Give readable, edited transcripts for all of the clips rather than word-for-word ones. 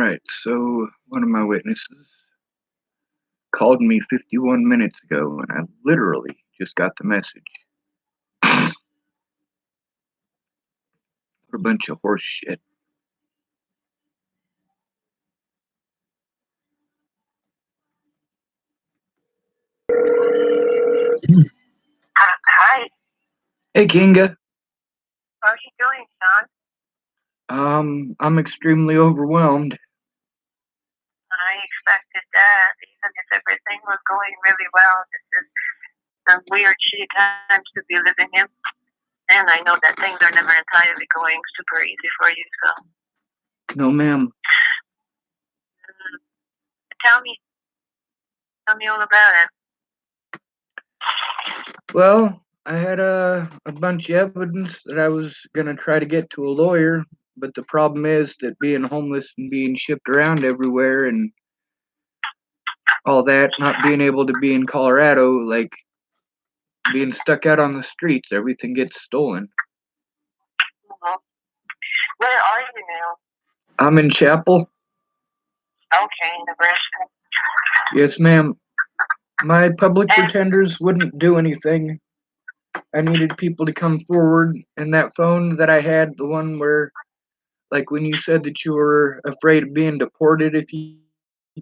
right, so one of my witnesses called me 51 minutes ago, and I literally just got the message. What a bunch of horse shit. Hi, Hey, Kinga. how are you doing, Sean? I'm extremely overwhelmed. I expected that, even if everything was going really well. This is some weird, shitty times to be living in. And I know that things are never entirely going super easy for you, so No, ma'am. tell me, tell me all about it. Well, I had a bunch of evidence that I was gonna try to get to a lawyer, but the problem is that being homeless and being shipped around everywhere and all that, not being able to be in Colorado, like being stuck out on the streets, everything gets stolen. Mhm. Where are you now? I'm in Chapel. Okay, Nebraska. Yes, ma'am. My public And pretenders wouldn't do anything. I needed people to come forward, and that phone that I had, the one where, like, when you said that you were afraid of being deported if you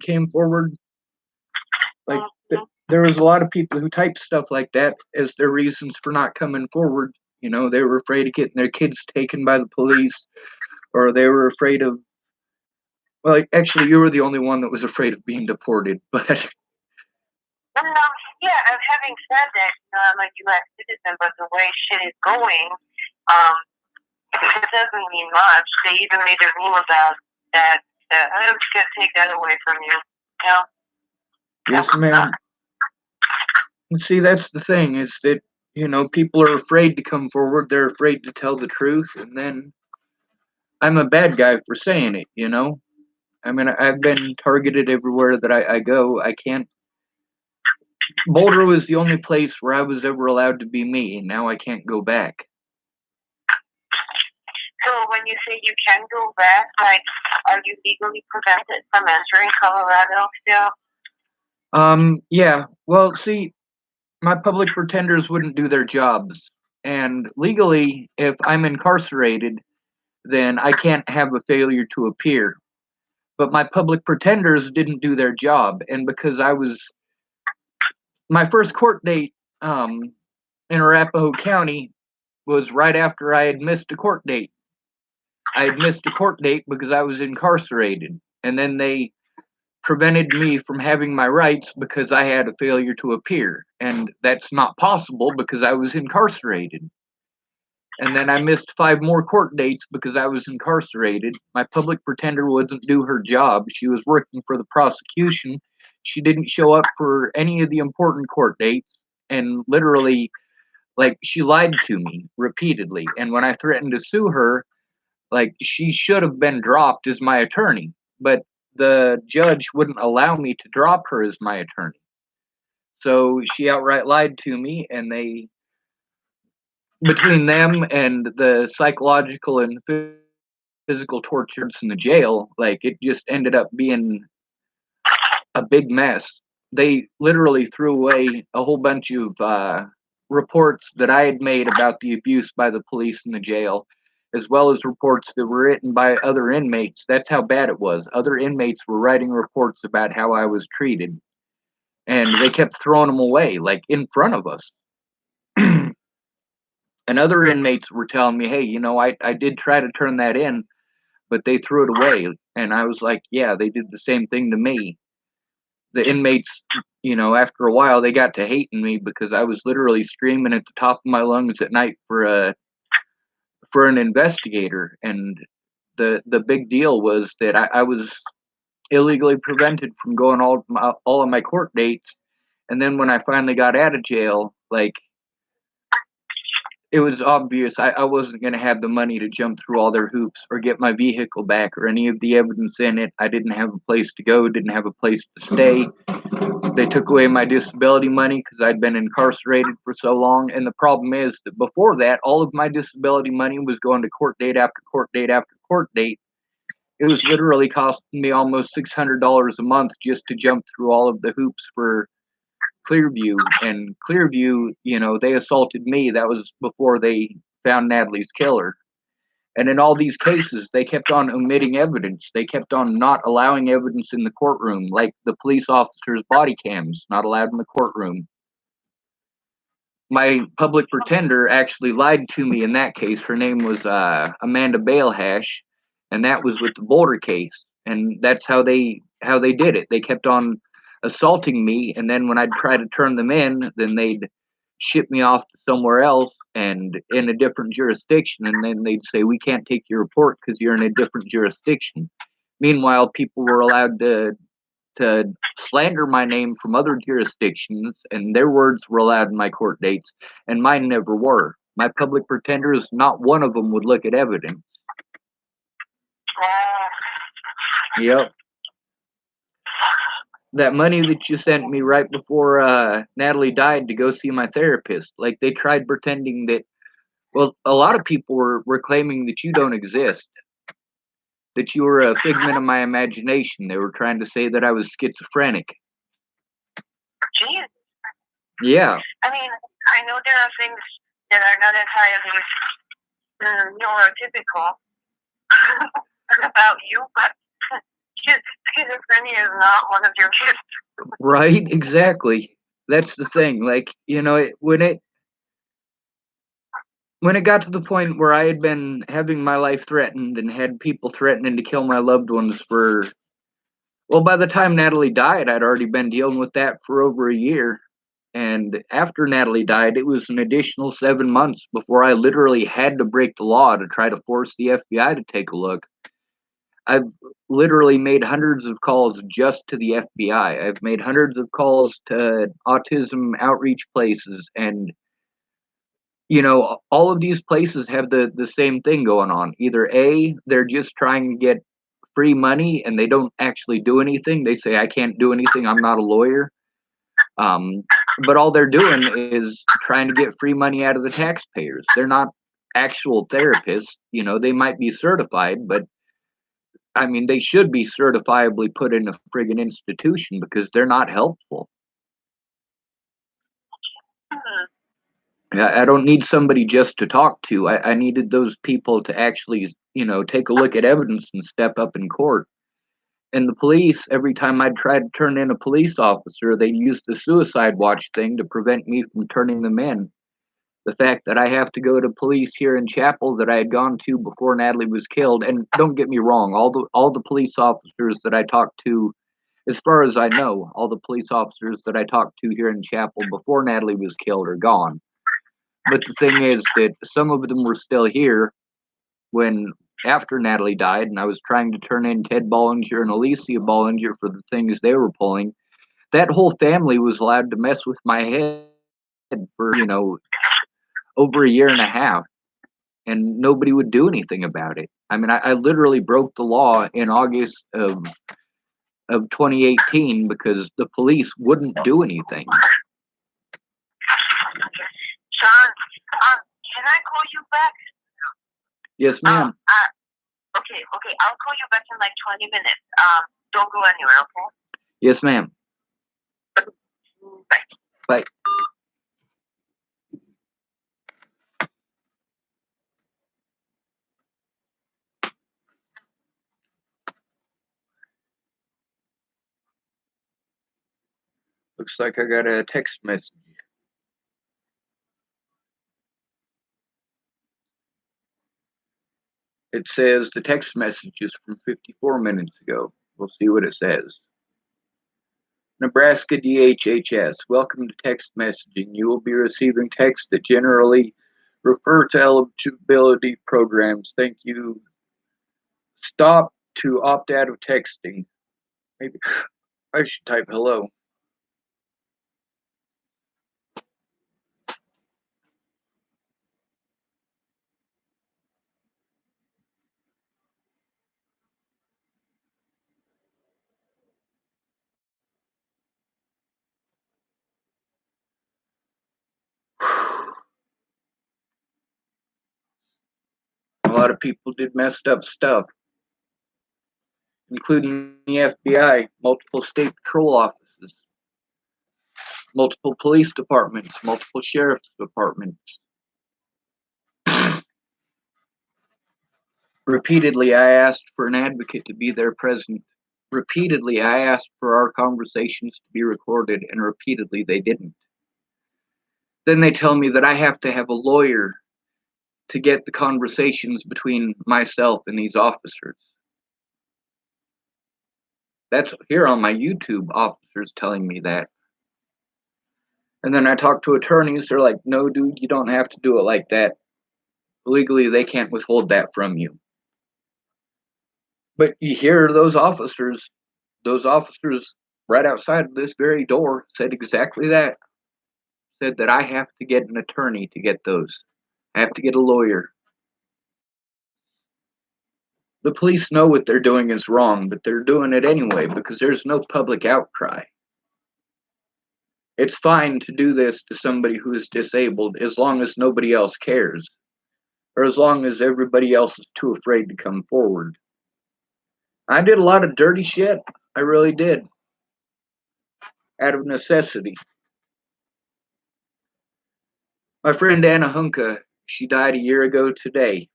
came forward, like, there was a lot of people who typed stuff like that as their reasons for not coming forward. You know, they were afraid of getting their kids taken by the police, or they were afraid of. Well, actually, you were the only one that was afraid of being deported, but yeah, and having said that, I'm a U.S. citizen, but the way shit is going, um, it doesn't mean much. They even made a rule about that. I'm just gonna take that away from you. You know? yes, ma'am. And see, that's the thing is that, people are afraid to come forward. They're afraid to tell the truth. And then I'm a bad guy for saying it. I mean, I've been targeted everywhere that I go. I can't. Boulder was the only place where I was ever allowed to be me, and now I can't go back. So when you say you can go back, like, are you legally prevented from entering Colorado still? Yeah. Well, see, my public pretenders wouldn't do their jobs. And legally, if I'm incarcerated, then I can't have a failure to appear. But my public pretenders didn't do their job. And because my first court date in Arapahoe County was right after I had missed a court date. I had missed a court date because I was incarcerated. And then they prevented me from having my rights because I had a failure to appear. And that's not possible because I was incarcerated. And then I missed 5 more court dates because I was incarcerated. My public pretender wouldn't do her job. She was working for the prosecution. She didn't show up for any of the important court dates. And literally, like, she lied to me repeatedly. And when I threatened to sue her, like, she should have been dropped as my attorney. But the judge wouldn't allow me to drop her as my attorney. So she outright lied to me, and between them and the psychological and physical tortures in the jail, like, it just ended up being a big mess. They literally threw away a whole bunch of reports that I had made about the abuse by the police in the jail, as well as reports that were written by other inmates. That's how bad it was. Other inmates were writing reports about how I was treated, and they kept throwing them away, like, in front of us. And other inmates were telling me, hey, I did try to turn that in, but they threw it away. And I was like, yeah, they did the same thing to me. The inmates, after a while, they got to hating me because I was literally screaming at the top of my lungs at night for an investigator. And the big deal was that I was illegally prevented from going all of my court dates. And then when I finally got out of jail, like, it was obvious I wasn't going to have the money to jump through all their hoops or get my vehicle back or any of the evidence in it. I didn't have a place to go, didn't have a place to stay. They took away my disability money because I'd been incarcerated for so long. And the problem is that before that, all of my disability money was going to court date after court date after court date. It was literally costing me almost $600 a month just to jump through all of the hoops for Clearview. And Clearview, they assaulted me. That was before they found Natalie's killer. And in all these cases, they kept on omitting evidence. They kept on not allowing evidence in the courtroom, like the police officers' body cams, not allowed in the courtroom. My public pretender actually lied to me in that case. Her name was Amanda Balehash, and that was with the Boulder case. And that's how they did it. They kept on assaulting me, and then when I'd try to turn them in, then they'd ship me off to somewhere else and in a different jurisdiction, and then they'd say we can't take your report because you're in a different jurisdiction. Meanwhile, people were allowed to slander my name from other jurisdictions, and their words were allowed in my court dates, and mine never were. My public pretenders, not one of them would look at evidence. Yep. That money that you sent me right before Natalie died to go see my therapist, like they tried pretending that, well, a lot of people were claiming that you don't exist, that you were a figment of my imagination. They were trying to say that I was schizophrenic. Jeez. Yeah. I mean, I know there are things that are not entirely neurotypical about you, but schizophrenia is not one of your gifts. Right, exactly. That's the thing. Like, when it got to the point where I had been having my life threatened and had people threatening to kill my loved ones by the time Natalie died, I'd already been dealing with that for over a year. And after Natalie died, it was an additional 7 months before I literally had to break the law to try to force the FBI to take a look. I've literally made hundreds of calls just to the FBI. I've made hundreds of calls to autism outreach places, and all of these places have the same thing going on. Either A, they're just trying to get free money and they don't actually do anything. They say I can't do anything, I'm not a lawyer. But all they're doing is trying to get free money out of the taxpayers. They're not actual therapists. They might be certified, but I mean, they should be certifiably put in a friggin' institution because they're not helpful. I don't need somebody just to talk to. I needed those people to actually, take a look at evidence and step up in court. And the police, every time I'd try to turn in a police officer, they'd use the suicide watch thing to prevent me from turning them in. The fact that I have to go to police here in Chapel that I had gone to before Natalie was killed, and don't get me wrong, all the police officers that I talked to, as far as I know, all the police officers that I talked to here in Chapel before Natalie was killed are gone. But the thing is that some of them were still here when after Natalie died, and I was trying to turn in Ted Bollinger and Alicia Bollinger for the things they were pulling. That whole family was allowed to mess with my head for, over a year and a half, and nobody would do anything about it. I mean, I literally broke the law in August of 2018 because the police wouldn't do anything. Sean, can I call you back? Yes, ma'am. Okay, I'll call you back in like 20 minutes. Don't go anywhere, okay? Yes, ma'am. Bye. Bye. Looks like I got a text message. It says the text message is from 54 minutes ago. We'll see what it says. Nebraska DHHS, welcome to text messaging. You will be receiving texts that generally refer to eligibility programs. Thank you. Stop to opt out of texting. Maybe I should type hello. A lot of people did messed up stuff. including the FBI, multiple state patrol offices, multiple police departments, multiple sheriff's departments. Repeatedly, I asked for an advocate to be there present. Repeatedly, I asked for our conversations to be recorded, and repeatedly, they didn't. Then they tell me that I have to have a lawyer to get the conversations between myself and these officers. That's here on my YouTube, officers telling me that. And then I talk to attorneys, they're like, no, dude, you don't have to do it like that. Legally, they can't withhold that from you. But you hear those officers right outside this very door said exactly that. Said that I have to get an attorney to get those. I have to get a lawyer. The police know what they're doing is wrong, but they're doing it anyway because there's no public outcry. It's fine to do this to somebody who is disabled as long as nobody else cares, or as long as everybody else is too afraid to come forward. I did a lot of dirty shit. I really did. Out of necessity. My friend Anna Hunka, she died a year ago today.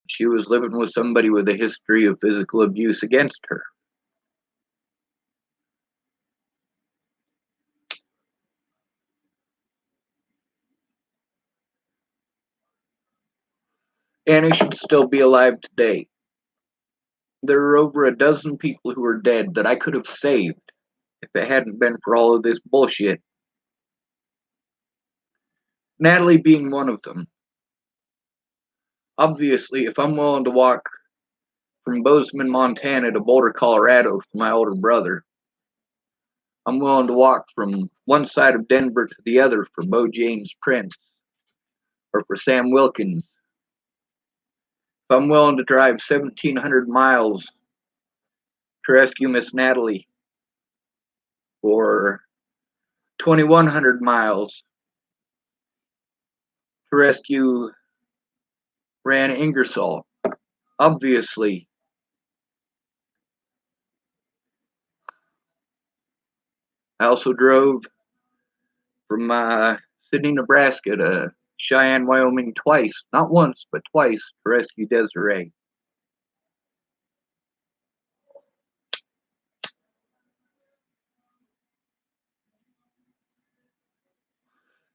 She was living with somebody with a history of physical abuse against her. Anna should still be alive today. There are over a dozen people who are dead that I could have saved if it hadn't been for all of this bullshit. Natalie being one of them. Obviously, if I'm willing to walk from Bozeman, Montana to Boulder, Colorado for my older brother, I'm willing to walk from one side of Denver to the other for Bo James Prince or for Sam Wilkins. If I'm willing to drive 1,700 miles to rescue Miss Natalie or 2,100 miles to rescue Ran Ingersoll, obviously, I also drove from Sydney, Nebraska to Cheyenne, Wyoming twice, not once, but twice to rescue Desiree.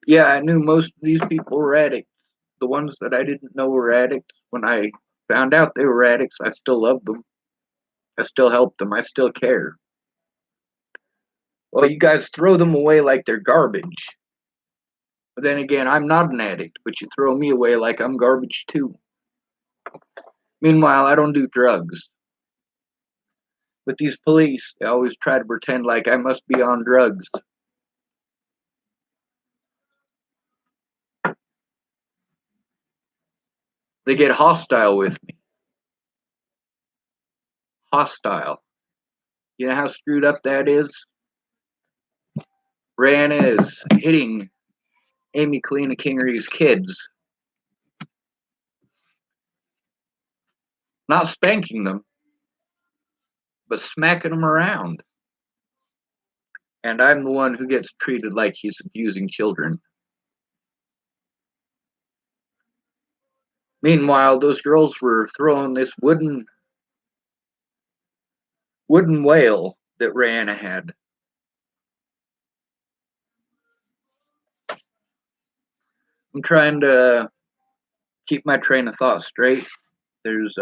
Yeah, I knew most of these people were addicts. The ones that I didn't know were addicts, when I found out they were addicts, I still loved them. I still help them. I still care. Well, you guys throw them away like they're garbage. But then again, I'm not an addict, but you throw me away like I'm garbage too. Meanwhile, I don't do drugs. But these police, they always try to pretend like I must be on drugs. They get hostile with me. Hostile. You know how screwed up that is? Rihanna is hitting Amy Kalina Kingery's kids. Not spanking them, but smacking them around. And I'm the one who gets treated like he's abusing children. Meanwhile, those girls were throwing this wooden whale that Rihanna had. I'm trying to keep my train of thought straight. There's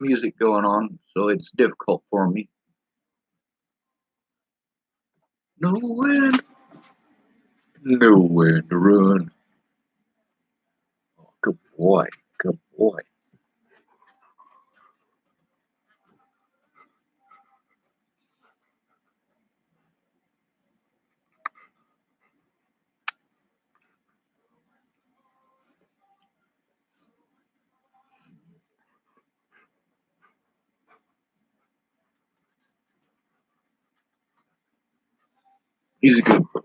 music going on, so it's difficult for me. Nowhere to run. Oh, good boy, good boy. He's a good boy.